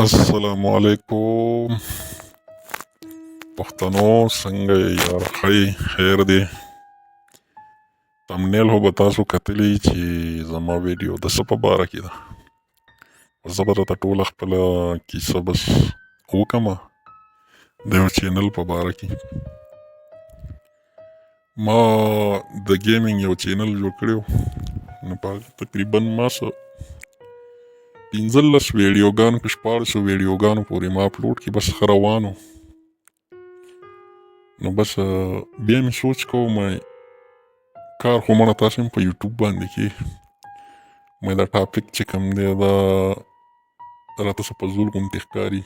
السلام علیکم پښتنو، څنګه یې یار؟ ښه خیر دی. تمنیل خو به تاسو کتلی چې زما ویډیو د څه په باره کې ده. زه به درته ټوله خپله کیسه بس وکړمه د یو چینل په باره کې. ما د ګیمینګ یو چینل جوړ کړی و، نو په هغې تقریبا ما څه 15 ویډیوګانو کې 1400 ویډیوګانو پورې ما اپلوډ کړي، بس ښه روان و. نو بس بیا مې سوچ کوم کار خو مړه تاسې هم په یوټیوب باندې کې دا ټاپک چې کوم دی دا راته څه په زور غوندې ښکاري.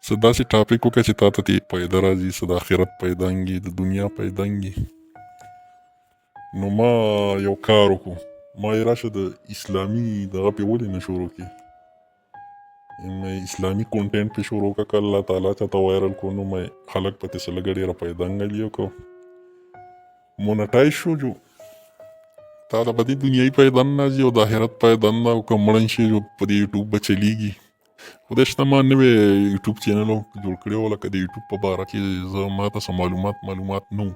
څه داسې ټاپک وکړه چې تا ته ترې فایده راځي، څه د آخرت فایدهنګي، د دنیا فایدهنګي. نو ما یو کار وکړو، ما یې راشه د اسلامي دغه پې ولې نه شروع کړي، اسلامي کونټینټ پې شروع کړه که الله تعالی چاته وایرل کړو. نو خلک پهې څه لږه ډېره فایدهنګلي وکړو، مونټایز شو. جو تا ته په دې دنیایي فایده نه راځي او د آخرت فایده نه ده، او که مړن شي په دې یوټیوب به چلیږي. خدای شته ما نوی یوټیوب چینل جوړ کړی و، لکه د یوټیوب په باره کې زه ما ته څه معلومات نه و.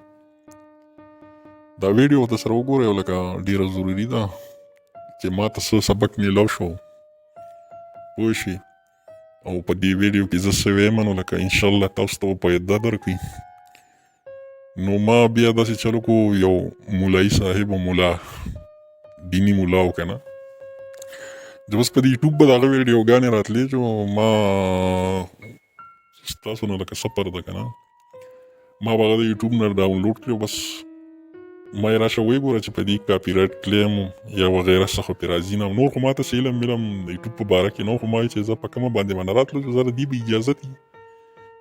دا ویډیو ورته سره وګورئ، لکه ډېره ضروري ده چې ما ته څه سبق میلاو شو پوه شوې. او په دې ویډیو کې زه څه ویم نو لکه انشاءالله تاسو ته به فایده درکړي. نو ما بیا داسې چل وکړو، یو مولایي صاحب و، ملا دیني ملا و که نه، چې بس په د یوټیوب به د هغه ویډیوګانې راتلې، چې ما ستاسو نه لکه سفر ده که نه، ما به هغه د یوټیوب نه ډاونلوډ کړي. بس ما یې راشه ویې ګوره چې په دې کاپي رایټ کلیم یا وغیره څه خو پرې راځي نه. نور خو ما ته څه علم د یوټیوب په باره کې نه و، خو ما وایي چې زه په کومه باندې به نه راتلو چې زه د دې به اجازت وي.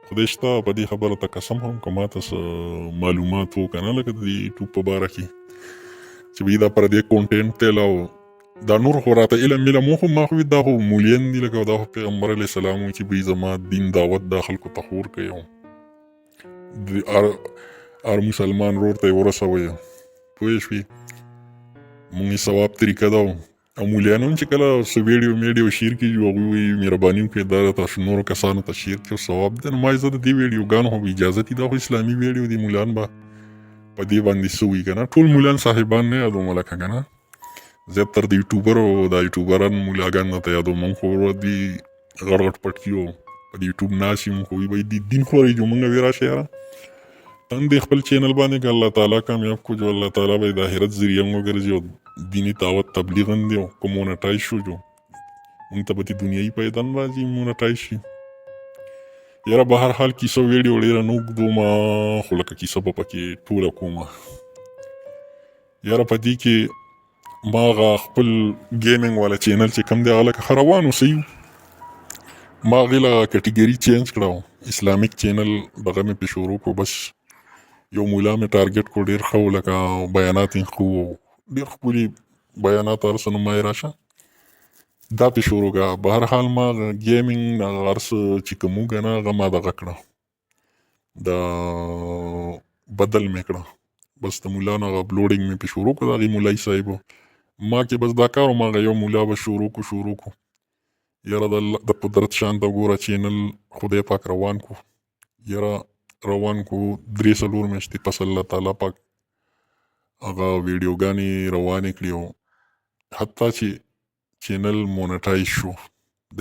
خدای شته په دې خبره ته قسم هم که ما ته څه معلومات و که نه، لکه د یوټیوب په باره کې چې به دا پر دې کونټینټ تیل او دا نور خو راته علم و، خو ما خو دا خو مولین دي، لکه دا خو پیغمبر علیه السلام وایي چې بی زما دین دعوت دا خلکو ته خور کوي، هر مسلمان رور ته یې ورسوئ پوه شوې. مونږ یې ثواب طریقه ده. او مولیان هم چې کله څه ویډیو شیر کړي، هغوی وایي مهرباني وکړئ دا تاسو نورو کسانو ته شیر کړئ، ثواب دی. نو ما یې زه د دې ویډیوګانو خو اجازت دي، دا خو اسلامي ویډیو دي، مولیان به په دې باندې څه وایي که نه. ټول مولیان صاحبان نه یادوم لکه که نه، زیاتر د یوټیوبرو دا یوټیوبران مولاګان درته یادوم. مونږ خو دي غټ پټکي وو په د یوټیوب ناست یو، خو وایي دین خورئ جو مونږ وی راشه یاره تن دې خپل چینل باندې که الله تعالی کامیاب کو، جو الله تعالی به د آخرت ذریعه هم وګرځي او دیني دعوت تبلیغ هم دی. او که مونټایز شو جو مونږ ته به دې دنیایي فایده هم راځي مونټایز شي. یاره به هر حال کیسه ویډیو ډېره نه اوږدومه، خو لکه کیسه به پکې ټوله کومه. یاره په دې کې ما هغه خپل ګیمینګ والا چینل چې کوم دی هغه لکه ښه روان و صحیح. ما هغې له کټګري چینج کړه، اسلامیک چینل دغه مې پې شروع کړو. بس یو مولا مې ټارګټ کړو، ډېر ښه و، لکه بیانات یې ښه و، ډېر ښکلي بیانات هر څه. نو ما یې راشه دا پې شروع کړه. به هر حال ما ګیمینګ هغه هر څه چې کوم و که نه هغه ما دغه کړه، دا بدل مې کړه. بس د مولا نه هغه اپلوډینګ مې پې شروع کړه، د هغې مولایي صاحب ما کې بس دا کار و. ما هغه یو مولا به شروع کو یاره د قدرت شان ته ګوره چینل خدای پاک روان کو، یاره روان کو 3-4 میاشتې پس الله تعالی پاک هغه ویډیوګانې روانې کړي، او حتی چې چینل مونټایز شو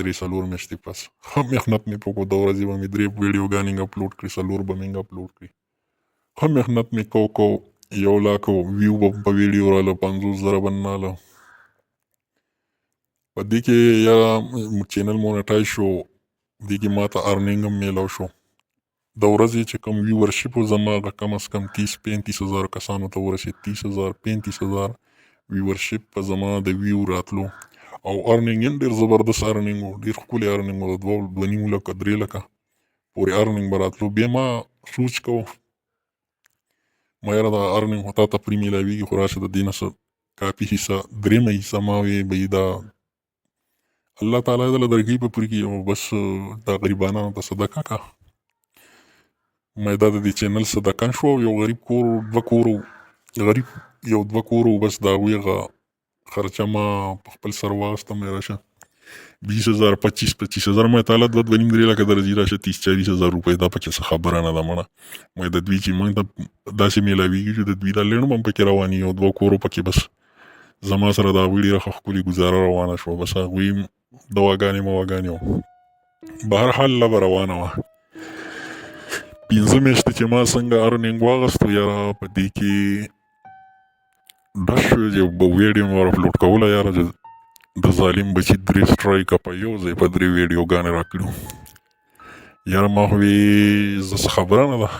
3-4 میاشتې پس. ښه محنت مې په د ورځې به مې 3 ویډیوګانې اپلوډ کړي، 4 به مې اپلوډ کړي. ښه محنت مې کو 1 لاک ویو به په ویډیو راله، 50,000 به ناله. په دې کې یاره چینل مونټایز شو، دې کې ما ته ارنینګ هم میلاو شو. د ورځې چې کوم ویورشپ و زما هغه کم از کم 30-35 هزار کسانو ته ورسېد، 30,000-35 هزار ویورشپ په زما د ویو راتلو. او ارنینګ هم ډېر زبردست ارنینګ و، ډېر ښکلی ارنینګ و، د 2.5 لکه 3 لکه پورې ارنینګ به راتلو. بیا ما سوچ کو ما یاره دا ارنینګ خو تا ته فري میلاویږي، خو راشه د دې نه څه کافي حصه 3مه حصه ما وی به دا الله تعالی دله درکوي په پورې کې، او بس دا غریبانانو ته صدقه که. ما دا د دې چینل صدقه شو. یو غریب کور 2 کور غریب یو 2 کور، بس د هغوی هغه خرچه ما په خپل سر واخیسته. مې راشه 20,000 25,000 مې تعالی 2.5 لکه درځي راشه 30-40,000 روپۍ دا پکې څه خبره نه ده مړه. مې د دوی چې موږ ته داسې میلاویږي چې د دوی دا لړم هم پکې رواني او 2 کورو پکې بس زما سره د هغوی ډېره ښه ښکلې ګزاره روانه شوه. بس هغوی دواګانې مواګانې وو. بهرحال لبه روانه وه. 15 میاشتې چې ما څنګه ارنینګ واغستو یاره په دې کې ډش شو چې ویډیو مې ور اپلوډ کوله یاره د ظالم بچي 3 سټرایکه په یو ځای په 3 ویډیوګانې راکړو. یاره ما خو زه څه خبره نه ده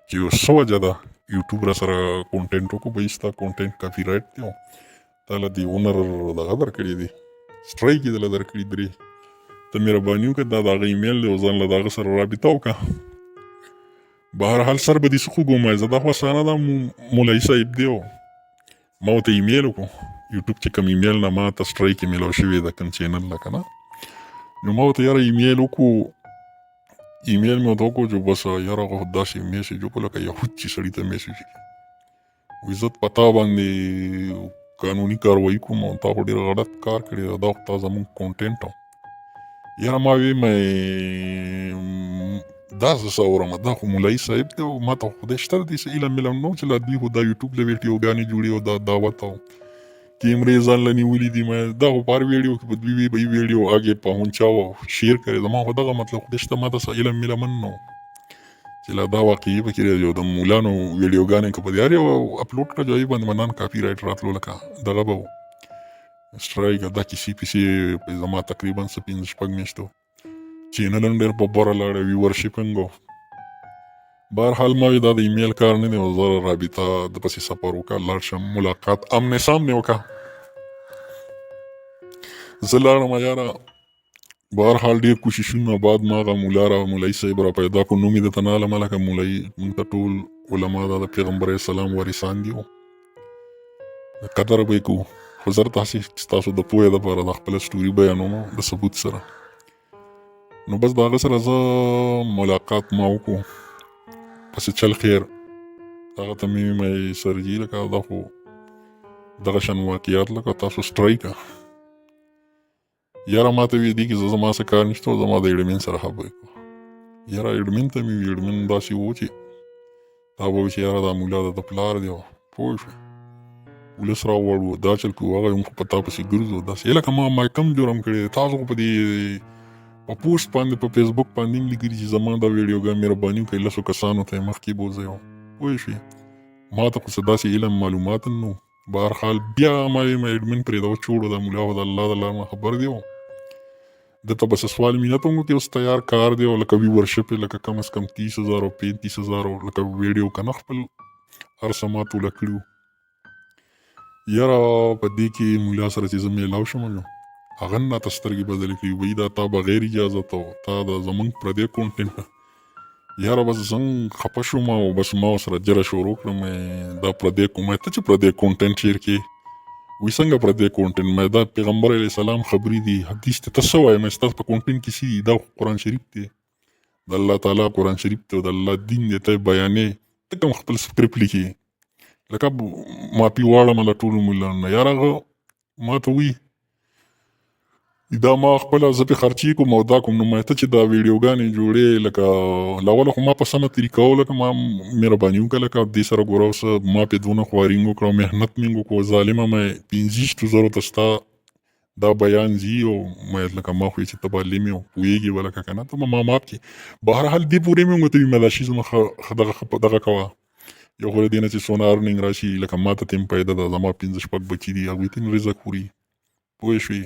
چې څه وجه ده یوټیوب را سره کونټینټ وکړو به ستا کونټینټ کاپي رایټ دی او تاله دې اونر دغه درکړی دی سټرایک یې دله درکړي 3. ته مهرباني وکړه دا د هغه ایمیل دی او ځان له د هغه سره رابطه وکړه. بهرحال سر به دې څه خو ګومای زه دا خو اسانه ده مولوي صاحب دی او ما ورته ایمیل وکړو یوټیوب چې کوم ایمیل نه ما ته سټرایک میلاو شوی ده کوم چینل نه که نه نو ما ورته یاره ایمیل وکړو ایمیل مې ورته وکړو چې بس یاره هغه داسې میسیج وکړو لکه یهود چې سړي ته میسیج وکړي وایي زه په تا باندې قانوني کاروایي کوم او تا خو ډېر غلط کار کړی دی دا خو تا زموږ کونټینټ و. یاره ما وی مې دا زه څه اورم دا خو مولوي صاحب دی او ما ته خدای شته د دې څه علم ملم نه و چې لا دوی خو دا یوټیوب له ویډیوګانې جوړي او دا دعوت او کیمرې ځان له نیولي دي مې دا خو په هر ویډیو کې به دوی وي به یې ویډیو آګې پهونچاوه او شیر کړی زما خو دغه مطلب خدای شته ما ته څه علم ملمن نه و چې لا دا واقعي پکې دی او د مولانو ویډیوګانې که په دې هر یو اپلوډ کړه جو هغې باندې به نن کاپي رایټ راتلو لکه دغه به و سټرایک دا کیسې پیسې زما تقریبا څه 5-6 میاشتو چینل هم ډېر په بره لاړه ویورشیپنګ و. بهرحال ما وی دا د ایمیل کار نه دی او زه رابطه د پسې سفر وکړه لاړ شم ملاقات آمنے سامنے وکړه زه لاړم یاره. بهرحال ډېر کوششونه بعد ما هغه مولا را مولوي صاحب را پیدا کړو نوم یې درته نه علمه لکه مولوي موږ ته ټول علما دا د پیغمبر اسلام وارثان دي قدر به یې کوو خو زه تاسې ستاسو د پوهې دپاره د خپله سټوري بیانوم د ثبوت سره. نو بس د هغه سره زه ملاقات ما وکړو پسې چل خیر هغه ته مې ویل سرجي لکه دا خو دغه شان واقعیات لکه تاسو سټرایکه یاره ما ته ویې دي کې زما څه کار نشته زما د ایډمین سره خبرې کوه. یاره ایډمین ته مې وي ایډمین داسې و چې دا به وایي چې یاره دا مولا د پلار دی پوه شوې پولیس راوړو دا چل کوو هغه هم خو په تا پسې ګرځو داسې لکه ما کم جرم کړی تاسو خو په دې په پوسټ باندې په فیسبوک باندې هم لیکلي چې زما دا ویډیوګان مهرباني وکړئ 10 کسانو ته یې مخکې بوځئ پوه شوې ما ته خو څه داسې علم معلومات هم نه. بهرحال بیا ما ویې ایډمن پرېږده وچوړو دا مولا خو د الله د لاره خبر دی دته بس سوال مینت هم وکړي اوس تیار کار دی او لکه ویورشپ یې لکه کم از کم 30,000 او 35,000 لکه ویډیو که نه خپل هر څه ما ټوله کړي وو. یاره په دې کې مولا سره چې زه میلاو شم هغه نه راته سترګې بدلې کړي وایي دا تا بغیر اجازت او تا د زمونږ پردی کونټینټ یاره بس څنګه خفه شوم او بس ما ورسره جره شروع کړم دا پردی کوم ته چې پردی کونټینټ شیر کې وی څنګه پردی کونټینټ مې دا پیغمبر علیه السلام خبرې دي حدیث ته ته څه وایې مې ستاسو په کونټینټ کې څه دي دا قرآن شریف دی د الله تعالی قرآن شریف دی او د الله دین دی ته بیانې ته کوم خپل سکرپټ لیکې لکه ماپي واړه مله ټولو ملانو نه یاره هغه ما ته وی دا ما خپله زه پې خرچې کوم او دا کوم نو ما ته چې دا ویډیوګانې جوړې لکه لاوله خو ما په سمه طریقه و لکه ما مهرباني وکړه لکه دې سره ګوره اوس ما پې دونه خوارینګ وکړه محنت مې وکړو ظالمه مې 25,000 ته ستا دا بیان ځي او ما لکه ما خو یې چې ته به لمې او پوهېږې به لکه که نه ته به ما ماف کړې. بهرحال دې پورې مې ورته وي مې دا شي زما دغه کوه یو خو له دې نه چې څونه ارنینګ را شي لکه ما ته تیم پیدا ده زما 5-6 بچي دي هغوی ته رزق خوري پوه شوې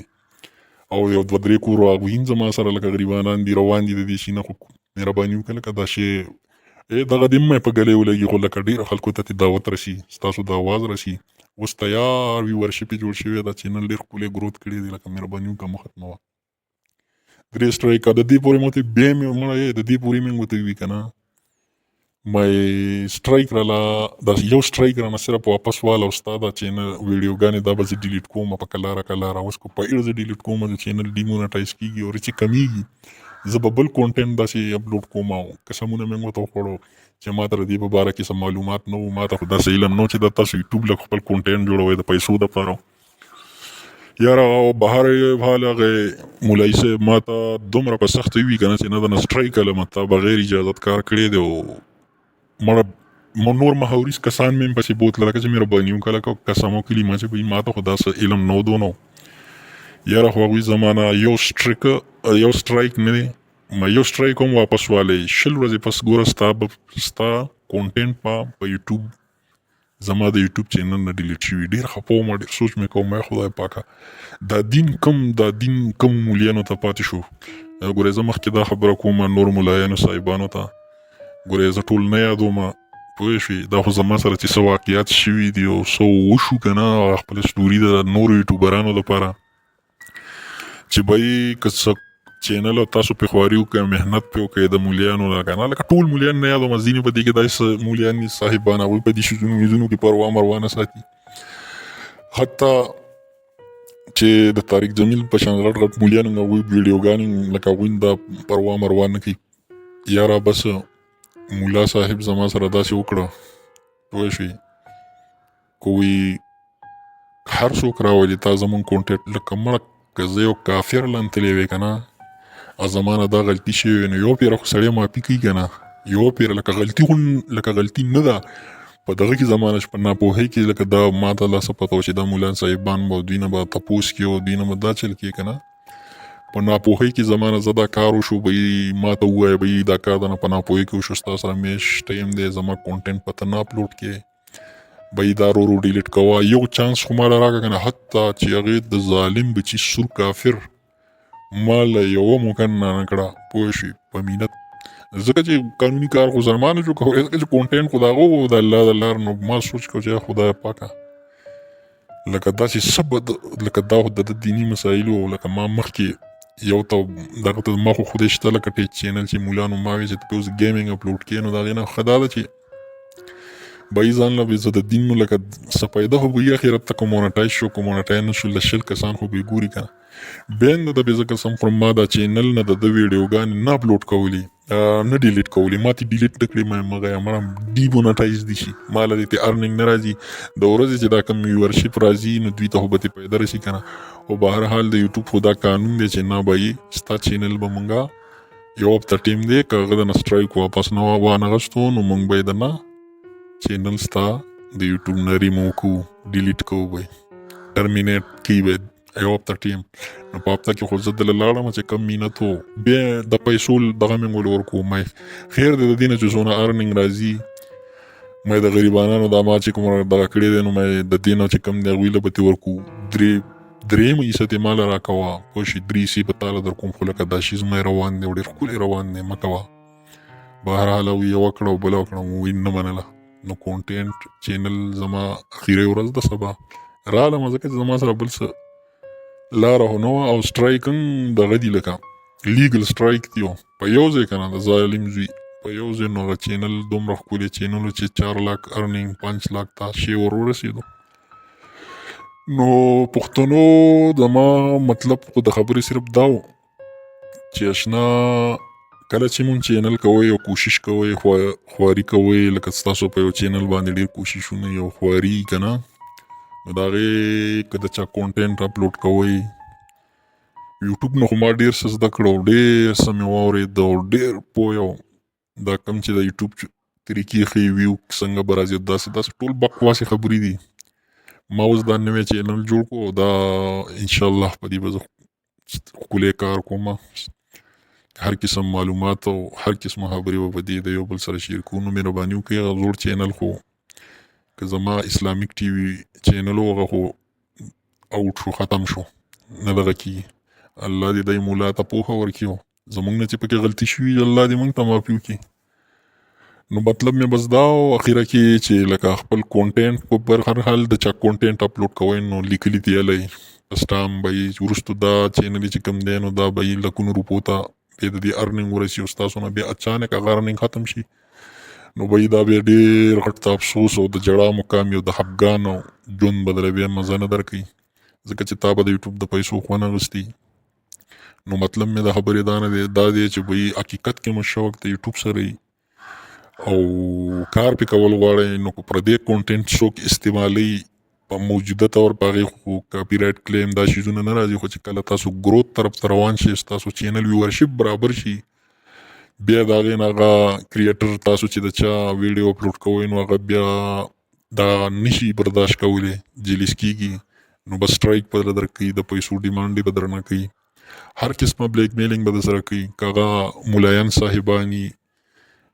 او یو 2-3 کورو هغوی هم زما سره لکه غریبانان دي روان دي د دې شي نه خو مهرباني وکړه لکه دا شی دغه دې مې په ګلې ولګي خو لکه ډېرو خلکو ته دعوت رسي ستاسو د آواز رسي اوس تیار ویورشپ یې جوړ شوی دا چینل ډېر ښکلی ګروت کړی دی لکه مهرباني وکړه مه ختموه 3 سټرایکه د دې پورې مې ورته بیا مې مړه د دې پورې مې ورته وي که نه مې سټرایک راله دا یو سټرایک رانه صرف واپس واله او ستا دا چینل ویډیوګانې دا به زه ډیلیټ کوم په کلاره اوس کو په زه ډیلیټ کوم د چینل ډیمونټایز کېږي او چې کمیږي زه به بل کونټینټ داسې اپلوډ کوم او قسمونه مې ورته وخوړو چې ما ته د دې په باره کې څه معلومات نه وو ما ته خو داسې علم نه و چې دا تاسو یوټیوب له خپل کونټینټ جوړوئ د پیسو دپاره یاره بهر حال هغه مولوي صاحب ما ته دومره په سخت وي که نه چې نه د نه سټرایک کلمه تا بغیر اجازت کار کړی دی او مړه نور محاوريس کسان مې پسې بوتله لکه چې مهرباني وکړه که قسم وکړي ما چې بھائی ما ته خو داسې علم نه و دونه یاره خو هغوی زمانه یو سټرایک نه دی ما یو سټرایک هم واپس والی 20 ورځې پس ګوره ستا کونټینټ په یوټیوب زما د یوټیوب چینل نه ډیلیټ شوي ډېر خفه وم ډېر سوچ مې کوم خدای پاکه دا دین کم مولیانو ته پاتې شو ګورې زه مخکې دا خبره کوم نور ملایانو صاحبانو ته ګورې زه ټول نه یادوم پوه شوې دا خو زما سره چې څه واقعیات شوي دي او څه وشو که نه خپله سټوري د نورو یوټیوبرانو لپاره چې بهی که څه چینل او تاسو پې خواري وکړئ محنت پې وکړئ د مولیانو نه که نه لکه ټول مولیان نه یادوم ځینې په دې کې داسې مولیان دي صاحبان هغوی په دې شیزونو کې پروا مروا نه ساتي حتی چې د طارق جمیل په شان غټ مولیان هغوی ویډیوګانې لکه هغوی دا پروا مروا نه کوي یاره بس مولا صاحب زما سره داسې وکړه پوه شوې کوی هر څوک راولي تا زمونږ کونټینټ لکه مړه که زه یو کافر لانتلی وی که نه زمانه دا غلطي شوې نو یو پیره خو سړی معافي کوي که نه یو پیره لکه غلطي نه ده په دغه کې زمانه چې په ناپوهۍ کې لکه دا ما ته لا څه پته و چې دا مولان صاحبان به دوی نه به تپوس کړي او دوی نه به دا چل کړي که نه په ناپوهۍ کې زمانه زه دا کار وشو به ما ته ووایه به دا کار د نه په ناپوهۍ کې وشو ستا سره میش ټایم دی زما کونټینټ په ته نه اپلوډ کې به دا رو ډیلیټ کوه یو چانس خو ما له راکړه که نه حتی چې هغې د ظالم بچي سور کافر ما له یوه موقع نه کړه پوه شوې په مینت ځکه چې قانوني کار خو سره ما نه شو کولی ځکه چې کونټینټ خو د هغو د الله د لار نو ما سوچ کو چې خدای پاکه لکه داسې څه لکه دا خو د دیني مسایلو لکه ما مخکې یو ته دغه ته ما خو خودی شته لکه ټیک چینل چې مولانو ما وی چې ته اوس ګیمینګ اپلوډ کړې نو د هغې نه ښه دا ده چې بهی ځان له زه د دین نو لکه څه پیدا خو به یې اخرت ته که مونټایز شو که مونټایز نه شو له 20 کسان خو به یې ګوري که نه بیا نه ده بې زه قسم خورم ما دا چینل نه د ده ویډیوګانې نه اپلوډ کولی نه ډیلیټ کولی ما ته ډیلیټ نه کړې مګه مړه ډي مونټایز دي شي ما له دې ته ارننګ نه راځي د ورځې چې دا کوم ویورشپ راځي نو دوی ته خو به ترې پیدا رسي که نه خو بهرحال د یوټیوب خو دا قانون دی چې نه به یې ستا چینل به مونږه یو هفته ټیم دی که هغه د نه سټرایک واپس نه وانغستو نو مونږ به یې د نه چینل ستا د یوټیوب نه ریموو کوو ډیلیټ کوو به ټرمینیټ کوي به یو هفته ټیم نو په هفته کې خو زه دله لاړم چې کم مینت و بیا د پیسو دغه مې ول ورکوو مې خیر دی د دې نه چې څونه ارننګ راځي مې د غریبانانو دا ما چې کوم دغه کړی دی نو مې د دې نه چې کم دی هغوی له به ترې ورکوو درېیم حصه ترې ماله راکوه پوه شې 3 حصې به تاله در کوم خو لکه دا شیز مې روان دی او ډېر ښکلی روان دی مه کوه بهرحال هغوی یوه کړه او بله وکړه هغوی نه منله نو کونټینټ چینل زما اخیری ورځ د سبا رالم ځکه چې زما سره بل څه لاره خو نه وه او سټرایک هم دغه دي لکه لیګل سټرایک دی په یو ځای که نه د ظالم زوی په یو ځای نو هغه چینل دومره ښکلی چینل چې 4 لاک ارننګ 5 لاک ته شی ورسېدو نو پښتنو زما مطلب خو د خبرې صرف دا و چې اشنا کله چې مونږ چینل کوئ او کوشش کوئ خواري کوئ لکه ستاسو په یو چینل باندې ډېر کوششونه یو خواري که نه نو د هغې که د چا کونټینټ اپلوډ کوئ یوټیوب نه خو ما ډېر څه زده کړه او ډېر څه مې واورېد او ډېر پوه یم دا کوم چې د یوټیوب طریقې ښې ویو څنګه به راځي داسې ټول بکواسې خبرې دي ما اوس دا نوی چینل جوړ کړو دا انشاءالله په دې به زه ښکلی کار کوم هر قسم معلومات او هر قسمه خبرې به په دې د یو بل سره شیر کوو نو مهرباني وکړئ هغه زوړ چینل خو که زما اسلامیک ټي وي چینل و هغه خو اوټ شو ختم شو نه دغه کېږي الله دې دی مولا ته پوهه ورکړي زموږ نه چې پکې غلطي شوي الله دې موږ ته معافي وکړي نو مطلب مې بس دا او اخیره کې چې لکه خپل کونټینټ په هر حال د چا کونټینټ اپلوډ کوئ نو لیکلي دي یلی سټام به یې وروستو دا چینل چې کوم دی نو دا به یې لکونو روپو ته بیا د دې ارننګ ورسي او ستاسو نه بیا اچانک هغه ارننګ ختم شي نو به یې دا بیا ډېر غټ ته افسوس او د ژړا مقام یو د خفګان او ژوند به دله بیا مزه نه درکوي ځکه چې تا به د یوټیوب د پیسو خوند اخیستي نو مطلب مې د خبرې دا دی چې به یې حقیقت کې مو شوق د یوټیوب سره او کار پې کول غواړئ نو که پردی کونټینټ څوک استعمالوي په موجوده طور په هغې خو کاپي رایټ کلیم دا شیزونه نه راځي، خو چې کله تاسو گروت طرف ته روان شئ، ستاسو چینل ویورشپ برابر شي، بیا د هغې نه هغه کریټر تاسو چې د چا ویډیو اپلوډ کوئ نو هغه بیا دا نشي برداشت کولی، جلیس کیږي، نو بس سټرایک به در درکوي، د پیسو ډیمانډ یې به درنه کوي، هر قسمه بلیک میلینګ به در سره کوي. که هغه ملایان صاحبان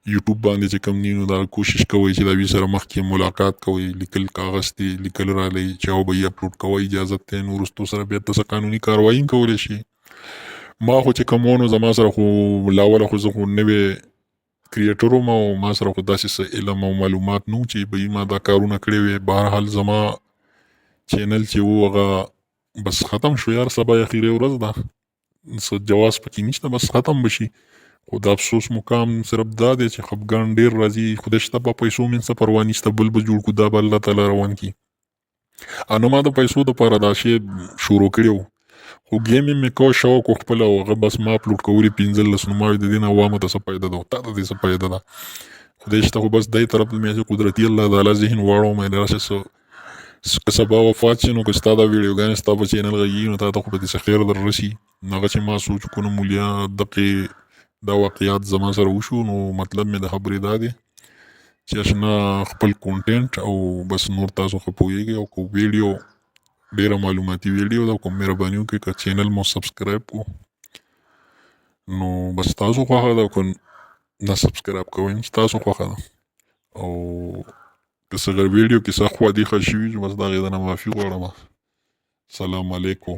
یوټیوب باندې چې کوم دي نو دا کوشش کوئ چې د هغوی سره مخکې ملاقات کوئ، لیکل کاغذ دی لیکل رالی چې او به یې اپلوډ کوئ، اجازت دی، نو وروستو سره بیا ته څه قانوني کاروایي هم کولی شي. ما خو چې کوم و نو زما سره خو له اوله خو زه خو نوی کریټر وم او ما سره خو داسې څه علم او معلومات نه و چې به ما دا کارونه کړي وي. بهرحال زما چینل چې و هغه بس ختم شو یار، سبا اخیری ورځ ده، څه جواز پکې نشته، بس ختم بشي. خو د افسوس مقام صرف دا دی چې خفګان ډیر راځي، خدای شته په پیسو من څه پروا نشته، بل به جوړ کړو، دا به الله تعالی روان کړي. نو ما د پیسو دپاره دا شی شروع کړی و، خو ګیم یې مې کو شوق و خپله او هغه بس ما اپلوډ کولي 15 نو ما وایي د دې نه عوامو ته څه فایده ده او تا ته دې څه فایده ده. خدای شته خو بس دی طرف ته مې چې قدرتي الله تعالی ذهن واړوم، داسې که سبا وفات شي نو که ستا دا ویډیوګانې ستا په چینل غږیږي نو تا ته خو به دې څه خیر در رسي. هغه چې ما سوچ وکړو نو مولیا دقې دا واقعیات زما سره وشو، نو مطلب مې د خبرې دا دی چې اشنا خپل کونټینټ او بس نور تاسو ښه پوهیږئ، او که ویډیو ډیره معلوماتي ویډیو ده، کوم مهرباني وکړئ که چینل مو سبسکرایب کو نو بس تاسو خوښه ده، که نه سبسکرایب کوئ ستاسو خوښه ده، او که څه ویډیو کې څه خوا دیخوا شوي بس د هغې نه معافي غواړم. سلام علیکم.